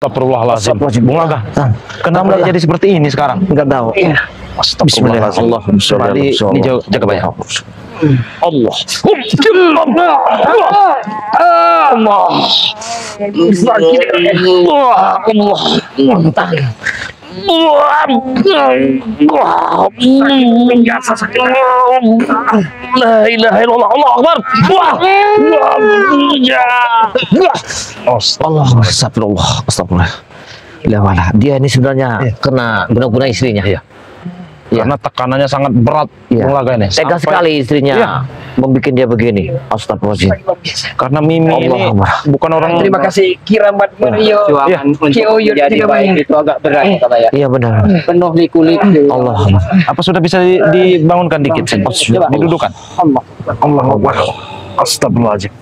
Astagfirullahaladzim. Bung Laga, kenapa jadi seperti ini sekarang? Enggak tahu. Astagfirullahaladzim. Ini jaga bayar. Allah. La ilaha illallah. Allah Akbar. Astagfirullah. Astagfirullah. Dia ini sebenarnya kena guna-guna istrinya. Iya. Karena tekanannya sangat berat, Bung Laga ini. Tega sekali istrinya membuat dia begini. Astagfirullahaladzim. Karena Mimi ini bukan orang. Terima kasih Kiramat Mario. Untuk jadi baik itu agak berat kata ya. Iya benar. Penuh liku-liku. Allah. Apa sudah bisa dibangunkan dikit? Didudukan. Allah Akbar. Astagfirullahaladzim.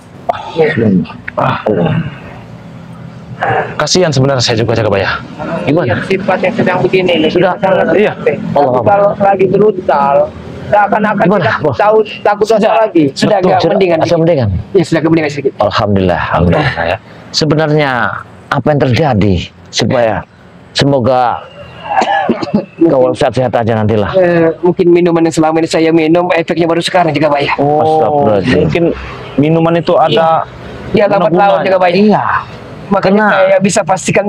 Kasihan sebenarnya saya juga jaga bayar. Gimana? Sifat yang sedang begini Sudah. Iya. Kalau lagi brutal, akan kita tahu takut dosa lagi. Sudah agak mendingan. Sudah mendingan. Ya sudah mendingan sedikit. Alhamdulillah. Ya. Sebenarnya apa yang terjadi supaya semoga kau sehat-sehat aja nantilah. Mungkin minuman yang selama ini saya minum efeknya baru sekarang juga Pak ya. Mungkin minuman itu ada Dia lambat laun juga Pak. Iya. Makanya saya bisa pastikan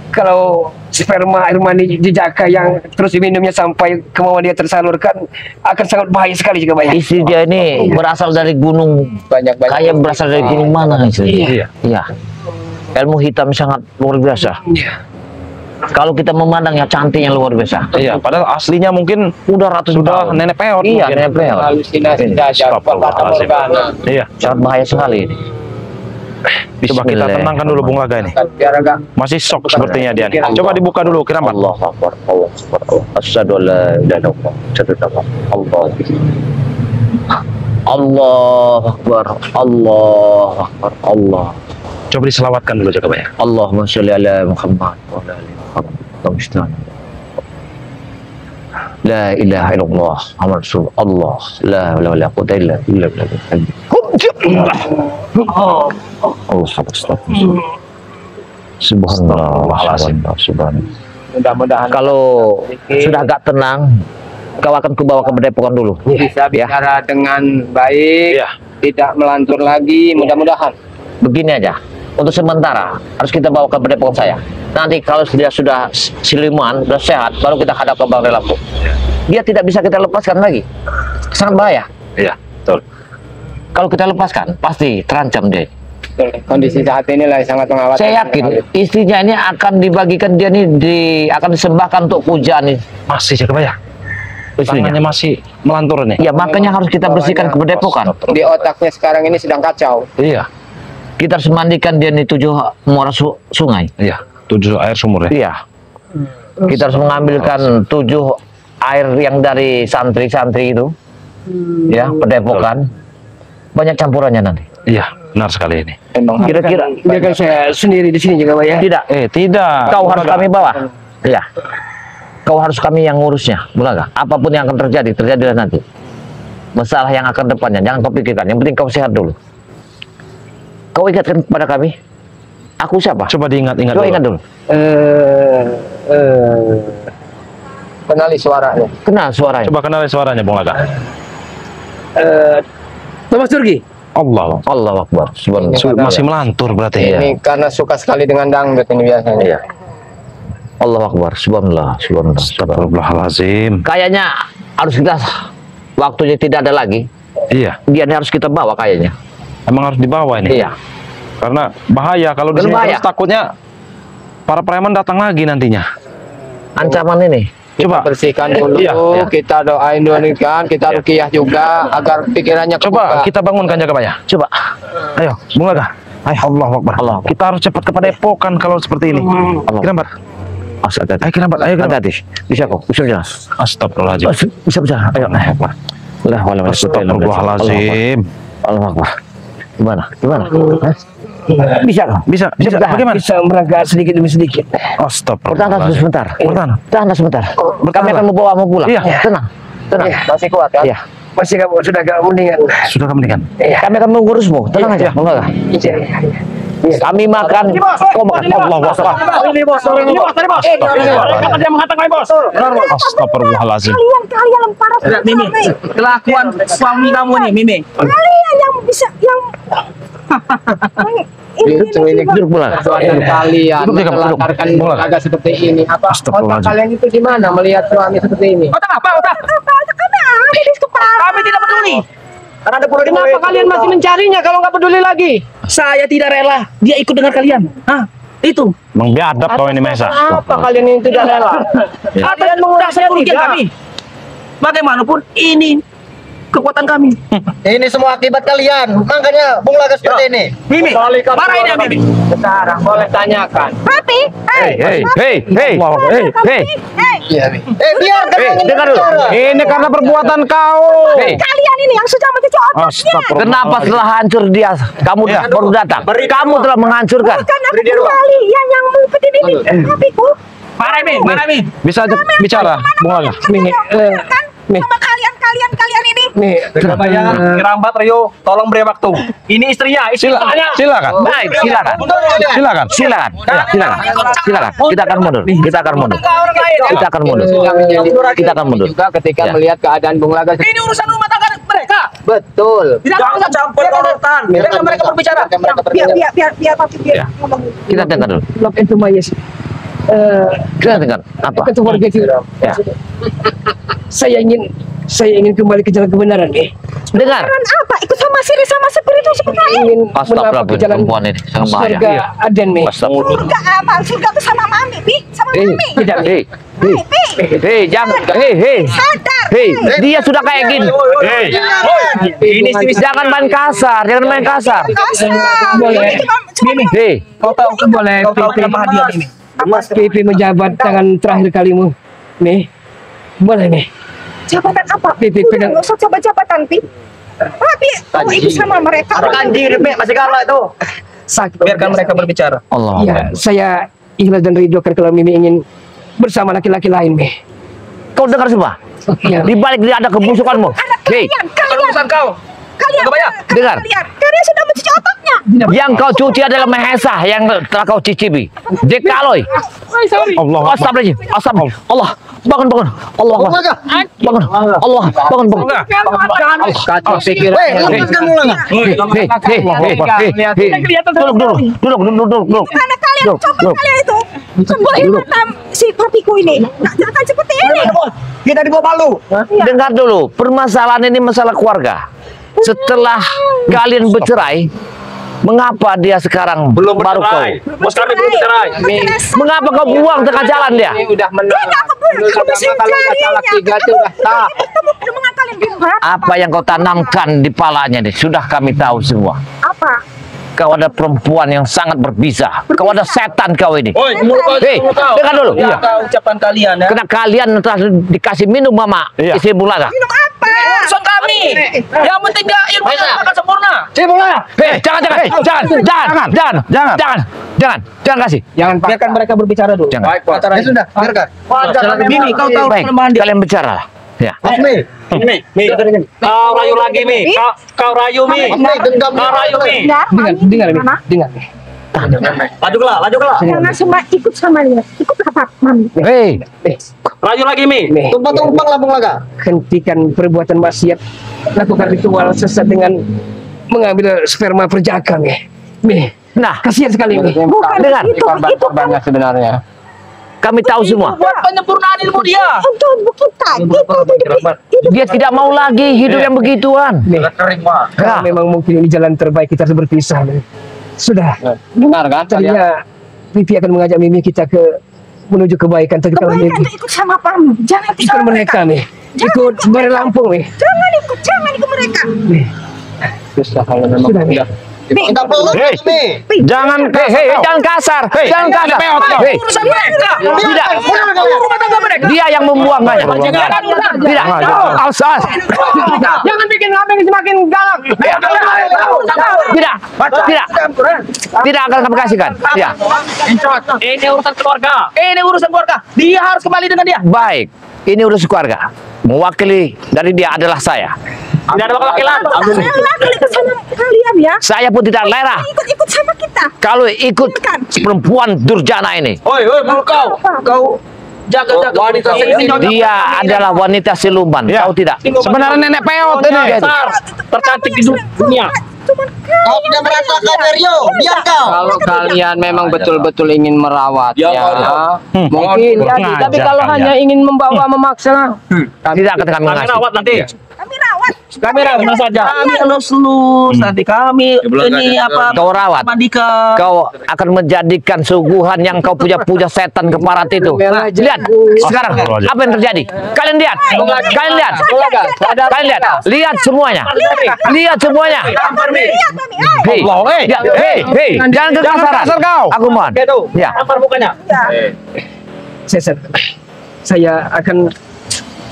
kalau sperma air mani jejaka yang terus diminumnya sampai kemauan dia tersalurkan akan sangat bahaya sekali juga Pak ya. Istri dia ini berasal dari gunung banyak-banyak. Kayak berasal dari gunung mana istri? Iya. Ilmu hitam sangat luar biasa. Iya. Kalau kita memandangnya cantiknya luar biasa. Iya, padahal aslinya mungkin Udah ratus sudah tahun. nenek peot. Iya, mungkin. nenek peot. Halusinasi dajjal, fata morgana. Iya. Sangat bahaya sekali ini. Coba kita tenangkan dulu Bung Laga ini. Biar agak Masih shock sepertinya dia nih. Coba dibuka dulu Kiramat. Allah Akbar. Allah Akbar. Asyhadu an la ilaha illallah. Allah Akbar. Allah Akbar. Allah. Coba diselawatkan dulu jaga bayar. Allahumma sholli ala Muhammad wa ala ali Muhammad. La ilaha illallah Muhammad Rasulullah. La haula wala quwwata illa billah. Allah astagfirullah. Subhanallah. Subhanallah. mudah-mudahan Kalau sudah agak tenang, kau akan kubawa ke Padepokan dulu. bisa bicara dengan baik, tidak melantur lagi, mudah-mudahan. Begini aja, untuk sementara harus kita bawa ke Padepokan saya. Nanti kalau dia sudah siluman, sudah sehat, baru kita hadap ke Bang Lampung. Dia tidak bisa kita lepaskan lagi, sangat bahaya. Iya, betul. Kalau kita lepaskan, pasti terancam dia. Kondisi saat ini lah sangat mengkhawatirkan. Saya yakin istrinya ini akan dibagikan, dia ini akan disembahkan untuk pujaan ini. Masih jaga bayar. Istrinya Tangannya masih melantur nih. ya, makanya harus kita bersihkan ke Padepokan. Di otaknya sekarang ini sedang kacau. Iya, Kita harus mandikan dia di 7 muara sungai. iya. 7 air sumur ya. Iya. Kita harus mengambilkan 7 air yang dari santri-santri itu, ya, Padepokan. Banyak campurannya nanti. Iya, benar sekali ini. Memang Kira-kira Biarkan saya sendiri di sini juga Pak ya. tidak. Tidak. Kau harus kami bawa. Iya. Kau harus kami yang ngurusnya, Bulaga. Apapun yang akan terjadi, terjadilah nanti. Masalah yang akan depannya, jangan kau pikirkan. Yang penting kau sehat dulu. Kau ingatkan kepada kami, aku siapa? Coba diingat-ingat Coba dulu. ingat dulu. kenali suaranya. Kenal suaranya. Coba kenalin suaranya, Bung Laga. Thomas Turki. Allah. Allah Akbar. Subhanallah. Masih melantur berarti. Iya. Ini karena suka sekali dengan dangdut ini biasanya. Iya. Allah Akbar. Subhanallah. Subhanallah. Astagfirullahaladzim. Kayaknya harus kita, waktunya tidak ada lagi. Iya, Dia ini harus kita bawa kayaknya. emang harus dibawa ini. Iya. Karena bahaya kalau di sini Berbahaya. terus, takutnya para preman datang lagi nantinya. Ancaman ini. Coba Bersihkan dulu, Iya. kita doain dulu kan, kita ruqyah juga agar pikirannya Coba kebuka. kita bangunkan jaga bayar. Coba. Ayo, Bung Laga. Ayo, Allah Akbar. Allah. Kita harus cepat ke Padepokan kalau seperti ini. Kiramat. Hati-hati. Ayo Kiramat, ayo Kiramat. Hati-hati. Bisa kok. Bisa jalan. Astagfirullahaladzim. Bisa berjalan. Ayo. Astagfirullahaladzim. Allah Akbar. Gimana? Gimana? Hah? Bisa kok. Bisa Sudah, bagaimana? bisa merangkak sedikit demi sedikit. Bertahan Astagfirullahaladzim. sebentar. Bertahan. Tahan sebentar. Kami akan membawamu pulang. Iya. Tenang. Tenang. Masih kuat kan? Iya. Masih kamu sudah agak mendingan. Sudah kemudian. Kami akan mengurusmu. Tenang aja. Iya. Enggak. Iya. Kami makan. Kau makan. Allah bos. Ini bos, ini bos, tadi bos. Dia mengatakan bos. Astagfirullahaladzim. Kalian para Mimi, kelakuan suami kamu nih, Mimi. kalian yang bisa yang ini Duduk pulang. Kalian Duduk, duduk, menelantarkan duduk. agak seperti ini. Apa otak Astagfirullahaladzim. kalian itu di mana melihat suami seperti ini? Otak apa, otak? kami ada di kepala. Kami tidak peduli. Karena ada kenapa kalian masih mencarinya kalau nggak peduli lagi? Saya tidak rela dia ikut dengan kalian. Hah? Itu. Emang biadab kau ini Mesa. Apa kalian yang tidak rela? Kalian menguruskan kerugian kami. Bagaimanapun ini kekuatan kami. Ini semua akibat kalian. Makanya Bung Laga seperti ini. Mimi, marahin dia Mimi. Sekarang boleh tanyakan. Papi, Hei. Biar kalian Dengar dulu. Ini karena perbuatan kau. kalian ini yang sudah mencuci otaknya. Astagfirullah. Kenapa setelah hancur dia? Kamu baru datang. Kamu telah menghancurkan. Karena kalian yang mengikuti ini. Papiku. Marahin Mimi, marahin Mimi. Bisa bicara, Bung Laga. Sama kalian ini. Nih, Surabaya, Rambat Rio, tolong beri waktu. Ini istrinya, Silakan. Baik, silakan. Silakan. Silakan. Silakan. Kita akan mundur. Kita akan mundur. Kita akan mundur. Kita akan mundur. juga ketika Ya. melihat keadaan Bung Laga. Ini urusan rumah tangga mereka. Betul. Tidak usah campur urutan. Biarkan mereka berbicara. Biar papi Ya. ngomong. Kita dengar dulu. Look into my eyes. Kita dengar. Apa? Ketua warga itu. Ya. Saya ingin kembali ke jalan kebenaran nih. Dengar. Karena apa? Ikut sama siri sama spiritu seperti ini. Ingin Astagfirullah, menapak ke jalan perempuan ini sangat bahaya. surga Aden nih. Astagfirullah. Surga apa? Surga itu sama mami, Pi. Sama mami. Tidak. Hei, jangan. Hei. Sadar. Hei, dia sudah kayak gini. Ini Jangan main kasar, jangan main kasar. Boleh. Hei, Kau tahu Boleh, Kau tahu Pipi. kenapa hadiah ini? Mas Pipi menjabat tangan terakhir kalimu. Nih. Boleh nih. Jabatan apa? Pipi pegang. Nggak usah coba jabatan, Pi. Papi, kamu ikut sama mereka. Anjir, masih kalah itu. Sakit. Biarkan mereka berbicara. Allah. Ya, saya ikhlas dan ridho kan kalau Mimi ingin bersama laki-laki lain, Mi. Kau dengar semua? Ya. Di balik dia ada kebusukanmu. Hei, Kalau urusan kau. Kalian, Kebayang? Dengar. kalian sudah mencuci otaknya. Yang kau cuci adalah Mahesa yang telah kau cicipi. Dekaloi. Allah Akbar. Astagfirullahaladzim. Astagfirullah. Allah, bangun. Allah, bangun. Allah, bangun. Kacau pikiran. Lepaskan Bung Laga. Duduk. Karena kalian coba kalian itu boleh mata si papiku ini. Nggak jangan seperti ini. Kita dibawa palu. Dengar dulu, permasalahan ini masalah keluarga. Setelah kalian bercerai, mengapa dia sekarang baru kau? Bos kami belum bercerai. Mengapa kau buang tengah jalan dia? Ini udah menang. Tidak, aku belum Kalau bisa kalau mencarinya. masalah tiga itu udah tak. Kamu belum mengatakan gimana? Apa yang kau tanamkan di palanya nih? Sudah kami tahu semua. Apa? Kau ada perempuan yang sangat berbisa. Kau ada setan kau ini. Oi, mulut kau, Hei, mulut kau. dengar dulu. Iya. Ucapan kalian ya. Karena kalian telah dikasih minum mama Iya. istri Bung Laga. Minum apa? Urusan kami. Yang penting dia ilmunya akan sempurna. Hei, jangan kasih. Jangan Pak. Biarkan mereka berbicara dulu. Jangan. Ya sudah, biarkan. Mimi, kau tahu Baik, kelemahan dia. kalian bicara. Ya. Mi, Mi, kau rayu lagi Mi. Kau rayu Mi. dendam. Kau rayu Mi. Dengar, Mi. Dengar, Mi. Laju kelah. Jangan semua ikut sama dia. Ikutlah Pak, Mami. Hei, Raju lagi Mi. Mi. Tumpang lah Bung Laga. Hentikan perbuatan maksiat. Lakukan ritual sesat dengan mengambil sperma perjaka, Mi. Mi. nah, Kasihan sekali, Mi. Bukan dengar. itu Korbannya sebenarnya. kami tahu semua. Buat penyempurnaan ilmu dia. untuk ibu kita. Hidup Dia tidak mau lagi hidup yang begituan. Mi. Ya. Kalau memang mungkin ini jalan terbaik kita harus berpisah, Mi. Sudah. Benar kan? Tadinya Pipi akan mengajak Mimi kita ke menuju kebaikan, tapi kalau kebaikan Mimi itu ikut sama Pam. Jangan ikut ikut sama mereka, Mi. Ikut berlampung, Mi. Jangan ikut mereka. Mi. Susah kalau memang Sudah, Mi. Minta peluk, Mi. Jangan Hei, jangan kasar. Jangan kasar. Hei, Urusan mereka. tidak. Rumah tangga mereka. Dia yang membuangnya. Tidak. Asal. Jangan bikin kambing semakin galak. Tidak. Tidak akan kami kasihkan. Ya. Ini urusan keluarga. Ini urusan keluarga. Dia harus kembali dengan dia. Baik. Ini urus keluarga. Mewakili dari dia adalah saya. Tidak ada laki-laki. Rela kali bersama kalian ya. Saya pun tidak rela Ikut-ikut sama kita. kalau ikut perempuan durjana ini. Oi, kau jaga wanita ini. Dia adalah wanita siluman. Ya. Tahu tidak? Sebenarnya nenek peot ini. Tercantik di dunia. Kau tidak merasakan Rio, diam kau. Kalau kalian memang betul-betul ingin merawatnya, mungkin jadi. ngajar Tapi kalau kalian. hanya ingin membawa memaksa, Tidak akan kami ngasih. rawat nanti. Kami rawat. Kami rawat saja. Kami lulus nanti kami ini apa? Kau rawat. Mandikan. Kau akan menjadikan suguhan yang kau puja-puja setan ke barat itu. Lihat sekarang apa yang terjadi. Kalian lihat. Kalian lihat. Kalian lihat. Lihat semuanya. Lihat semuanya. Lihat kami. Hei, hei, jangan kekasaran. kasar kau. Aku mohon. Ya. Tampar mukanya. saya akan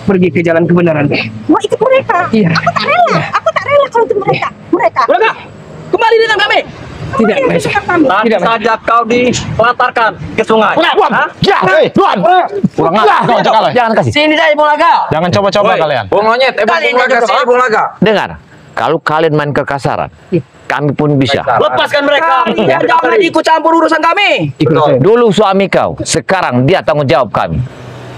pergi ke jalan kebenaran. Mau ikut mereka. Iya. Aku tak rela. Aku tak rela kalau itu mereka. Mereka. Mereka kembali dengan kami. Tidak, Mereka Maisa. suka kami. Tidak saja kau dilantarkan ke sungai. Hah? Ya, Tuan. Kurang ajar kau cakap. Jangan kasih. Sini saya Bung Laga. Jangan coba-coba kalian. Bung Monyet, Bung Laga. Dengar. Kalau kalian main kekasaran, kami pun bisa. Lepaskan mereka. Jangan ikut campur urusan kami. Dulu suami kau, sekarang dia tanggung jawab kami.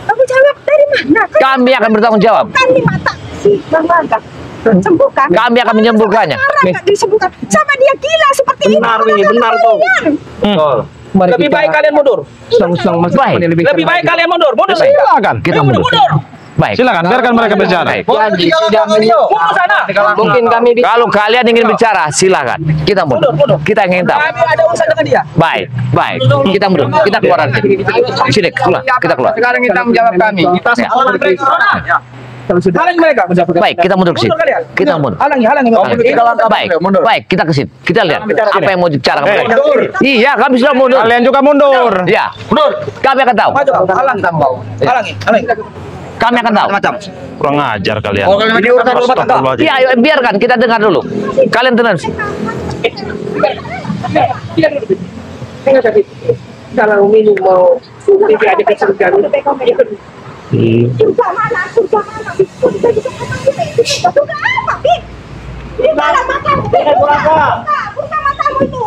Kamu jawab dari mana? Kami akan bertanggung jawab. Kan di mata si Bang Laga. Sembuhkan. Kami akan menyembuhkannya. Sekarang nggak disembuhkan. Sama dia gila seperti ini. Benar ini, benar tuh. Hmm. Mari Lebih kita baik kalian mundur. Sang-sang masuk Baik. kepada Lebih baik lagi. kalian mundur. Mundur. Silakan. Kita mundur. Mundur. Baik. Silakan biarkan mereka bicara. Baik. Jadi tidak Mundur sana. mungkin kami bisa. Kalau kalian ingin bicara, silakan. Kita mundur. Kita ingin tahu. Kami ada urusan dengan dia. Baik, baik. Kita mundur. Kita keluar nanti. Sini, keluar. Kita keluar. Sekarang kita menjawab kami. Kita Ya. kalau sudah. Halangi mereka. Baik, kita mundur ke sini. Mundur kalian. Kita mundur. Halangi. Baik, baik. Kita ke sini. Kita lihat apa yang mau bicara ke mereka. Iya, kami sudah mundur. Kalian juga mundur. Ya, Mundur. kami akan tahu. Maju. Halangi. Halangi. Kami akan tahu. Kurang ajar kalian. Ini urusan rumah tangga. Iya, ayo, biarkan kita dengar dulu. Kalian dengar. Kalau minum mau tidak ada kesulitan. Surga mana? Surga mana? Surga bisa kemana? Surga apa, Bib? Di dalam matamu. Buka matamu itu.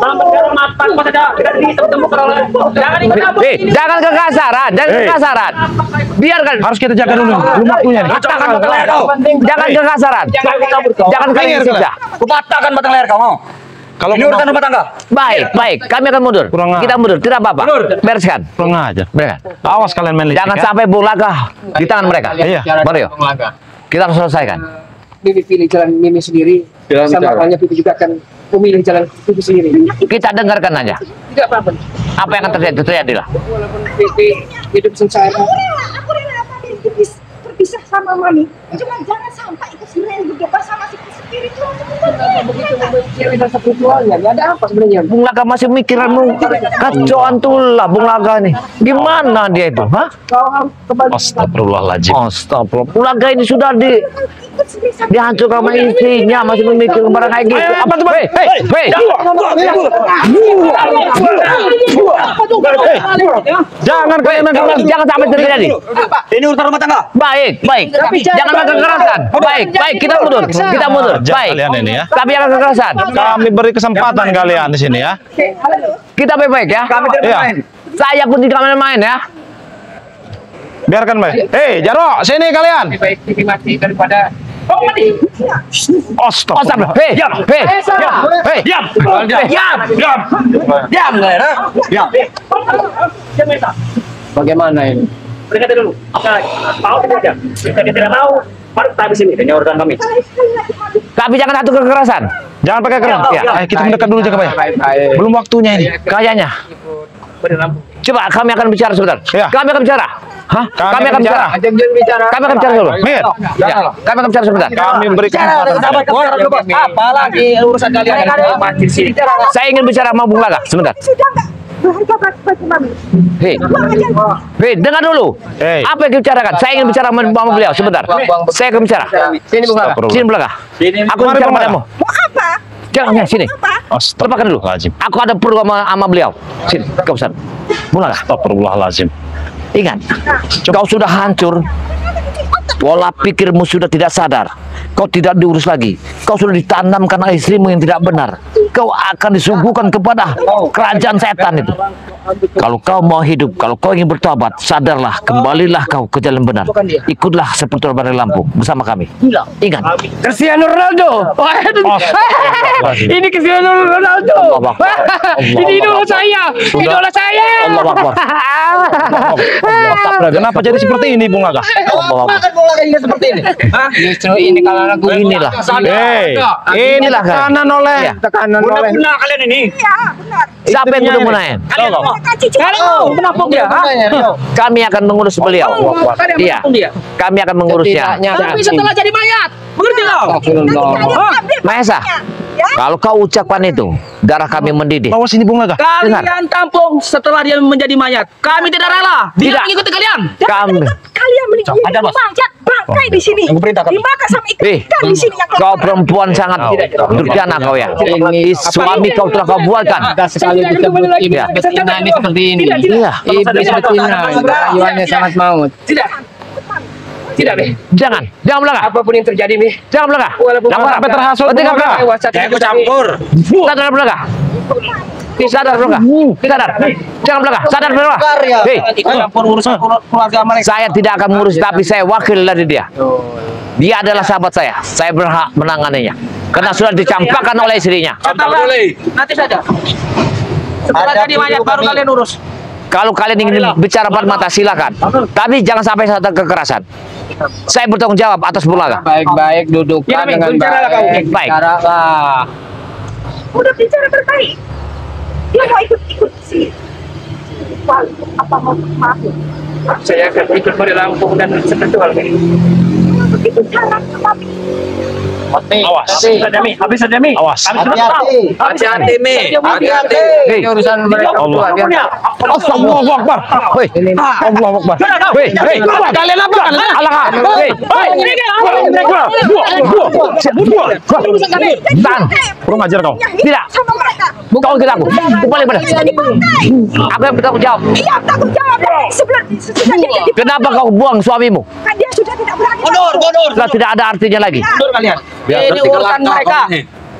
Mata saja. Tidak ditemu kalau jangan ikut campur. Jangan kekasaran, jangan kekasaran. Biarkan. Harus kita jaga dulu. Belum waktunya nih. Patahkan batang leher kau. Jangan kekasaran. Jangan kalian siksa. Ku patahkan batang leher kau. Mau? Kalau Ini urusan rumah tangga. Baik, baik. Kami akan mundur. Kurang ajar. Kita mundur. Tidak apa-apa. Bereskan. kurang ajar. Bereskan. Awas kalian main licik. Jangan ya. sampai Bung Laga di tangan mereka. Iya. Mario. Kita harus selesaikan. Mimi pilih jalan Mimi sendiri. Sama halnya Pipi juga akan memilih jalan Pipi sendiri. Kita dengarkan aja. Tidak apa-apa. Apa yang akan terjadi, terjadilah. Walaupun Pipi hidup sengsara. Aku rela Mami berpisah sama Mami. Cuma jangan sampai ikut sendiri bebas sama si spiritual. Begitu membenci rasa spiritualnya. Ada apa sebenarnya? Bung Laga masih mikiranmu kacauan tulah Bung Laga nih. Gimana dia itu? Hah? Kau harus kembali. Astagfirullahaladzim. Astagfirullah. Bung Laga ini sudah dihancurkan sama istrinya, masih memikir barang kayak gitu. Apa tuh, Bang? Hei. Jangan kalian Jangan sampai terjadi. Ini urusan rumah tangga. Baik, baik. Jangan makan kekerasan. Baik, kita mundur. Kita mundur. Ajar Baik. kalian ini ya. Tapi jangan kekerasan. Kami beri kesempatan kalian di sini ya. Kita baik-baik ya. Kami tidak Iya. main. Saya pun tidak main-main ya. Biarkan baik. Hei, Jarwo, sini kalian. Lebih baik Pipi mati daripada Astagfirullah. Hei. Hei. Diam kalian. Diam. bagaimana ini? Berkata dulu. Tahu tidak? Jika dia tidak tahu, mari kita habis ini. Ini urusan kami. Tapi jangan satu kekerasan. Jangan pakai keras. Ya. Ayo kita mendekat dulu Jaka Baik. Belum waktunya ini. Kayaknya. Coba kami akan bicara sebentar. Iya. Kami akan bicara. Hah? Kami akan bicara. Ajak dia bicara. Kami akan bicara dulu. Mir, Ya. Kami akan bicara sebentar. kami beri kesempatan. Apa lagi urusan kalian? Mati di sini. Saya ingin bicara sama Bung Laga sebentar. Sudah enggak berharga bagi Mami. Hei. Hei, dengar dulu. Hei. Apa yang dibicarakan? Saya ingin bicara sama beliau sebentar. Saya akan bicara. Sini Bung Laga. Sini Bung Laga. Aku Mari, bicara Bung Laga. padamu. Mau apa? Jangan ya, sini. Apa? Lepaskan dulu. Astagfirullahaladzim. Aku ada perlu sama beliau. Sini, kau pesan. Bung Laga. Astagfirullahaladzim. Ingat, kau sudah hancur. Pola pikirmu sudah tidak sadar. kau tidak diurus lagi. Kau sudah ditanamkan oleh istrimu yang tidak benar. Kau akan disuguhkan kepada kerajaan setan itu. Kalau kau mau hidup, kalau kau ingin bertobat, sadarlah, kembalilah kau ke jalan benar. Ikutlah seperti Bareng Lampung bersama kami. Ingat. Cristiano Ronaldo. Ini Cristiano Ronaldo. Ini idola saya. Idola saya. Allah Akbar. Kenapa jadi seperti ini, Bung Laga? Makan bola kayak seperti ini. Justru ini kalau lagu Inilah. Inilah tekanan oleh Guna kalian ini. Iya, benar. Siapa yang udah menahan? Kalau Kenapa dia? Kami akan mengurus beliau. Iya. Kami akan mengurusnya. Tapi setelah jadi mayat, mengerti kau? Mahesa, kalau kau ucapkan itu, darah kami mendidih. bawa sini, Bung Laga. Kalian tampung setelah dia menjadi mayat. Kami tidak rela. Dia Tidak. mengikuti kalian. Kami. kalian meninggal Ada, Mas. manjat bangkai di sini. Dimakan sama ikan di sini yang Kau perempuan sangat durjana kau ya. Suami kau telah kau buatkan. Sekali disebut iblis Ya. betina ini seperti ini. Iya. Iblis betina, rayuannya sangat maut. Tidak, Beh. Jangan belakang. Apapun yang terjadi, Beh. Jangan belakang. Walaupun Jangan Sampai terhasut, Bung Tinggal Laga. belakang. Jangan ikut campur. Sadar belakang. Sadar belakang. Sadar. Jangan belakang. Sadar belakang. Karya. Hei, Ikut campur urusan keluarga mereka. saya tidak akan mengurus, tapi saya wakil dari dia. Dia adalah sahabat saya. Saya berhak menanganinya. Karena sudah dicampakkan oleh istrinya. Nanti saja. Setelah jadi mayat baru kalian urus. Kalau kalian ingin bicara empat mata, silakan. Tapi jangan sampai ada kekerasan. Saya bertanggung jawab atas Bung Laga. Baik-baik dudukkan Ya, dengan bicaralah kau. baik. Baik. Bicaralah. udah bicara berbaik. Dia mau ikut sih. Apa mau masuk? Saya akan ikut berlampung dan seperti hal ini. Begitu syarat tetapi Awas. Habis saja, Mi. Awas. Hati-hati. Hati-hati, Mi. Hati-hati. Hei, Ini urusan mereka berdua. Biar Allahu Akbar. hei, Allahu Akbar. hei, hei, Kalian apa? alah, hei, tahan, Kurang ajar kau. tidak, sama mereka. kau ikut aku, kembali pada, Jadi bangkai. aku yang bertanggung jawab. Iya, tanggung jawab. Sebelum sudah jadi Kenapa kau buang suamimu? kan dia sudah tidak berani. Mundur. Sudah tidak ada artinya lagi. Mundur kalian. Ini urusan mereka.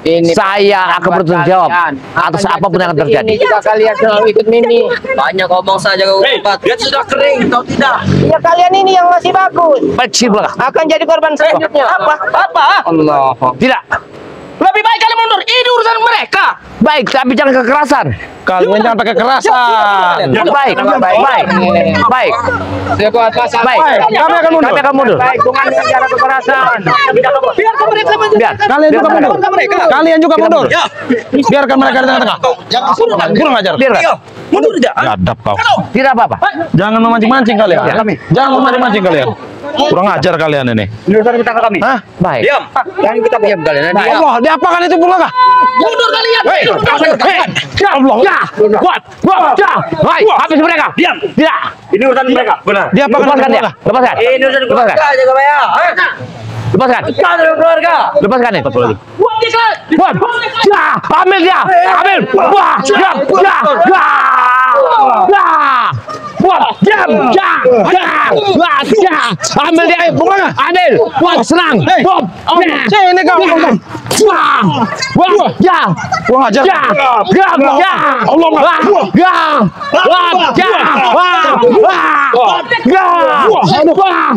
Ini Saya akan bertanggung jawab atas apapun yang akan terjadi. Ini juga kalian selalu ikut Mimi. Banyak ngomong saja kau. Dia sudah kering, kau tidak. Ya kalian ini yang masih bagus. Baik, sih belakang. Akan jadi korban selanjutnya. Apa? Allah. Tidak, Lebih baik kalian mundur. Ini urusan mereka. baik, tapi jangan kekerasan. Kalian jangan pakai kekerasan. Baik, baik, baik, Sekuat masa. baik. Kami akan mundur. Kami akan mundur. Baik, bukan dengan cara kekerasan. Biar mereka Biar, Kalian juga biar mundur. Kalian juga mundur. Biarkan mereka di tengah-tengah. Kurang ajar. Biarkan. mundur tidak. Biadab kau. Tidak apa-apa. Jangan memancing-mancing kalian. Ya. Jangan memancing-mancing kalian. Kurang ajar kalian ini. Urusan kita ke kami. Hah? Baik. Diam. Yang kita diam kalian. Diam. Allah, diapakan itu Bung Laga? Mundur kalian. Hei, ya Allah. Ya, kuat, ya, baik, habis mereka. Diam. Tidak, Ini urusan mereka. Benar. Diapakan lepaskan itu dia, Bung Laga? lepaskan, Ini urusan lepaskan, aja kau ya. lepaskan, Keluarga. lepaskan ini. Buang dia kan. Buat, ya, ambil dia, ambil, wah, ya, ya, ya, ya, buat, jam, ya, wah, ya, ambil dia, ambil, buat, senang, buat, Sini kau. wah, wah, ya, Kurang ajar. ya, ya, ya, Allah, wah, ya, wah, ya, wah, wah, ya, wah,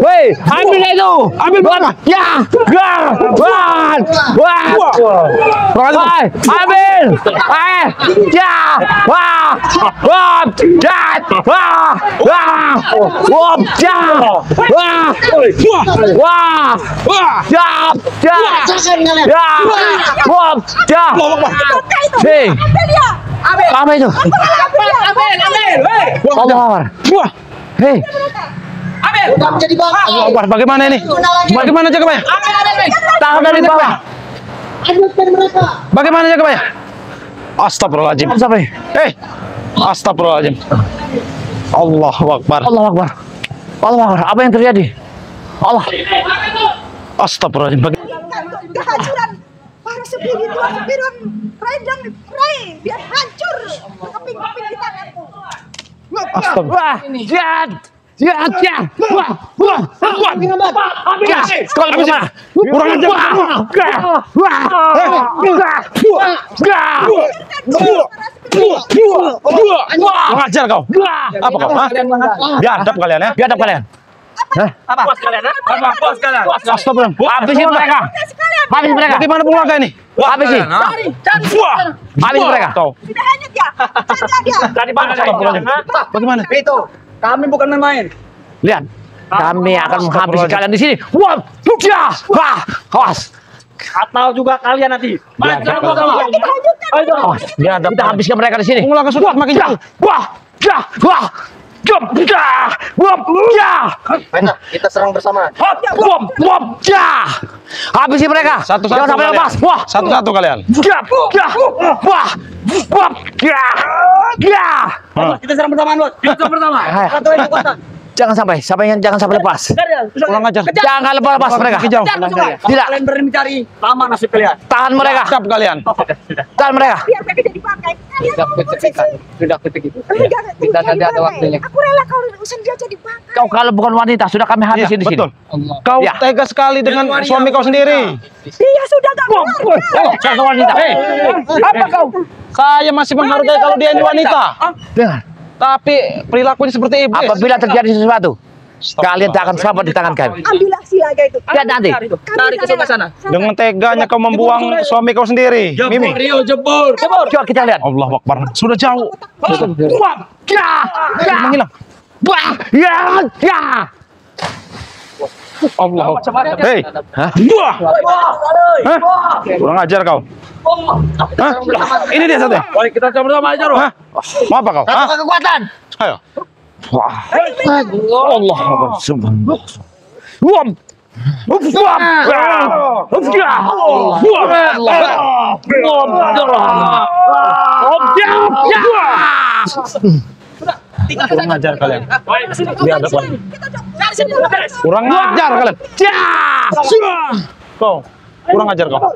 weh, ambil dia itu, ambil buat, ya, ya, wah, wah, Kurang ajar. wah, ambil, ya, wah, wah, ya, wah, wah, wah, ya, wah, wah, ya, ya, ya, wah, ya, Bangkai itu. hei, Ambil dia. apa itu? Allah Akbar. Wah, Hei, Udah menjadi bangkai. Allah Akbar. Bagaimana ini? Bagaimana jaga Maya? tahan dari bawah. Ambilkan mereka. Bagaimana jaga Maya? Astagfirullahaladzim. Sampai. Astagfirullahaladzim. Allahu Akbar. Allah Akbar. Allah Akbar. Apa yang terjadi? Allah. Astagfirullahaladzim. Kehancuran para spiritual Rai dan Rai biar hancur keping-keping di tanganku. Astagfirullah. Wah, jahat. Ya, wah, wah, ya, sekolah di mana? Kurang ajar. Kurang ajar kau. Apa kau? Hah? Biadab kalian ya. Biadab kalian. Puas kalian, ha? Puas kalian. Astagfirullah. Habisin mereka. Habis mereka. Bagaimana Bung Laga ini? Habisin. Wah. Habis mereka. Kau. Tidak hanya dia. Jaga dia. Tadi mana Astagfirullahaladzim. Bagaimana? Itu, kami bukan main-main. Lihat. Kami akan menghabisi kalian di sini. Wah, wah, awas. Atau juga kalian nanti. Kita lanjutkan. Awas. Kita habiskan mereka di sini. Bung Laga sudah makin jauh. Wah, wah. Kita serang bersama. Habisi mereka. Satu-satu Jangan sampai kalian. lepas. Wah. Satu-satu kalian. Wah. Kita serang bersama, Bos. Kita pertama. Satu kekuatan. Jangan sampai lepas. Kurang ajar. Jangan lepas mereka. Makin jauh. Tidak. Kalian berani mencari, lama nasib kalian. Tahan mereka. Biadab kalian. Tahan mereka. Biar mereka jadi bangkai. Kalian mau posisi. Sudah begitu. Kita nanti ada waktunya. Aku rela kau urusan dia jadi bangkai. Kau kalau bukan wanita sudah kami Iya, habisin di sini. betul. Kau Ya. tega sekali dengan suami kau sendiri. Dia sudah gak keluar. Jangan wanita. Apa kau? Saya masih menghargai kalau dia ini wanita. Dengar. Tapi perilakunya seperti iblis. Apabila terjadi sesuatu, kalian tak akan selamat di tangan kami. Ambillah si Laga itu. Lihat nanti. Tarik ke sebelah sana. Dengan teganya kau membuang suami kau sendiri. Mimi. Jebur. Coba kita lihat. Allah Akbar. Sudah jauh. Menghilang. Allah Akbar. Hei. Hah? Kurang ajar kau. Hah? Ini dia satu. Baik, kita sama-sama aja, Roh. Hah? Mau apa kau? Hah? Kekuatan. Ayo. Wah. Allah Akbar. Subhanallah. Kurang ajar kalian. Biadab kalian. Kurang ajar kalian. Kau. Kurang ajar kau.